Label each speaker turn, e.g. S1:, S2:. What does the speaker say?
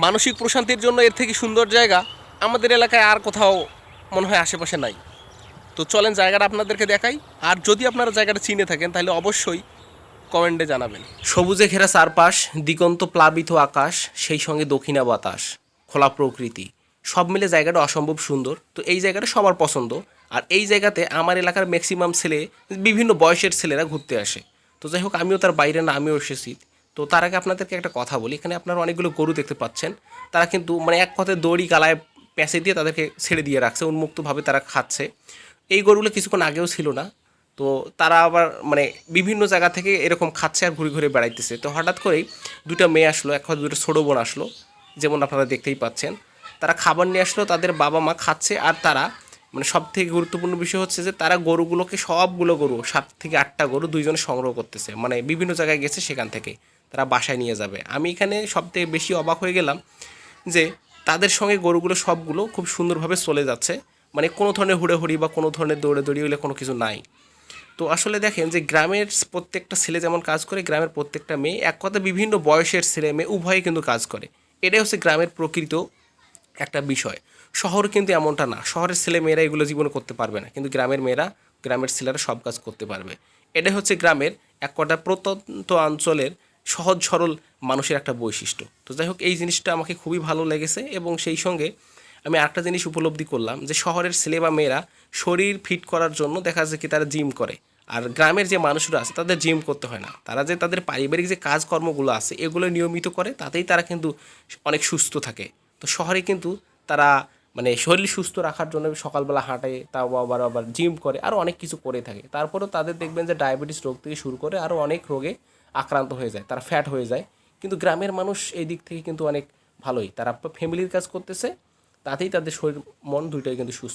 S1: মানসিক প্রশান্তির জন্য এর থেকে সুন্দর জায়গা আমাদের এলাকায় আর কোথাও মনে হয় আশেপাশে নাই। তো চলেন জায়গাটা আপনাদেরকে দেখাই। আর যদি আপনারা জায়গাটা চিনে থাকেন তাহলে অবশ্যই কমেন্টে জানাবেন। সবুজে ঘেরা চারপাশ, দিগন্ত প্লাবিত আকাশ, সেই সঙ্গে দক্ষিণা বাতাস, খোলা প্রকৃতি, সব মিলে জায়গাটা অসম্ভব সুন্দর। তো এই জায়গাটা সবার পছন্দ। আর এই জায়গাতে আমার এলাকার ম্যাক্সিমাম ছেলে, বিভিন্ন বয়সের ছেলেরা ঘুরতে আসে। তো যাই হোক, আমিও তার বাইরে না, আমিও এসেছি। তো তার আগে আপনাদেরকে একটা কথা বলি, এখানে আপনারা অনেকগুলো গরু দেখতে পাচ্ছেন। তারা কিন্তু মানে এক কথায় দড়ি গালায় প্যাঁচে দিয়ে তাদেরকে ছেড়ে দিয়ে রাখছে, উন্মুক্তভাবে তারা খাচ্ছে। এই গরুগুলো কিছুক্ষণ আগেও ছিল না। তো তারা আবার মানে বিভিন্ন জায়গা থেকে এরকম খাচ্ছে আর ঘুরে ঘুরে বেড়াইতেছে। তো হঠাৎ করেই দুটো মেয়ে আসলো, এক কথা দুটো ছোটো বোন আসলো, যেমন আপনারা দেখতেই পাচ্ছেন। তারা খাবার নিয়ে আসলো, তাদের বাবা মা খাচ্ছে। আর তারা মানে সব থেকে গুরুত্বপূর্ণ বিষয় হচ্ছে যে তারা গরুগুলোকে, সবগুলো গরু 7 থেকে 8টা গরু দুইজনে সংগ্রহ করতেছে। মানে বিভিন্ন জায়গায় গেছে, সেখান থেকে তারা বাসায় নিয়ে যাবে। আমি এখানে সব থেকে বেশি অবাক হয়ে গেলাম যে তাদের সঙ্গে গরুগুলো সবগুলো খুব সুন্দরভাবে চলে যাচ্ছে। মানে কোনো ধরনের হুড়োহুড়ি বা কোনো ধরনের দৌড়াদৌড়ি হলে কোনো কিছু নাই। তো আসলে দেখেন যে গ্রামের প্রত্যেকটা ছেলে যেমন কাজ করে, গ্রামের প্রত্যেকটা মেয়ে, এক কথা বিভিন্ন বয়সের ছেলে মেয়ে উভয়ে কিন্তু কাজ করে। এটাই হচ্ছে গ্রামের প্রকৃত একটা বিষয়। শহর কিন্তু এমনটা না। শহরের ছেলে মেয়েরা এগুলো জীবনে করতে পারবে না, কিন্তু গ্রামের মেয়েরা, গ্রামের ছেলেরা সব কাজ করতে পারবে। এটাই হচ্ছে গ্রামের এক কটা প্রত্যন্ত অঞ্চলের সহজ সরল মানুষের একটা বৈশিষ্ট্য। তো যাই হোক, এই জিনিসটা আমাকে খুবই ভালো লেগেছে। এবং সেই সঙ্গে আমি আরেকটা জিনিস উপলব্ধি করলাম যে শহরের ছেলে বা মেয়েরা শরীর ফিট করার জন্য দেখা যায় কি তারা জিম করে। আর গ্রামের যে মানুষরা আছে তাদের জিম করতে হয় না। তারা যে তাদের পারিবারিক যে কাজকর্মগুলো আছে এগুলো নিয়মিত করে, তাতেই তারা কিন্তু অনেক সুস্থ থাকে। তো শহরে কিন্তু তারা মানে শরীর সুস্থ রাখার জন্য সকালবেলা হাঁটে, তাও আবার আবার জিম করে, আরও অনেক কিছু করে থাকে। তারপরেও তাদের দেখবেন যে ডায়াবেটিস রোগ থেকে শুরু করে আরও অনেক রোগে আক্রান্ত হয়ে যায়, তারা ফ্যাট হয়ে যায়। কিন্তু গ্রামের মানুষ এই দিক থেকে কিন্তু অনেক ভালোই, তারা ফ্যামিলির কাজ করতেছে, তাতেই তাদের শরীর মন দুইটাই কিন্তু সুস্থ।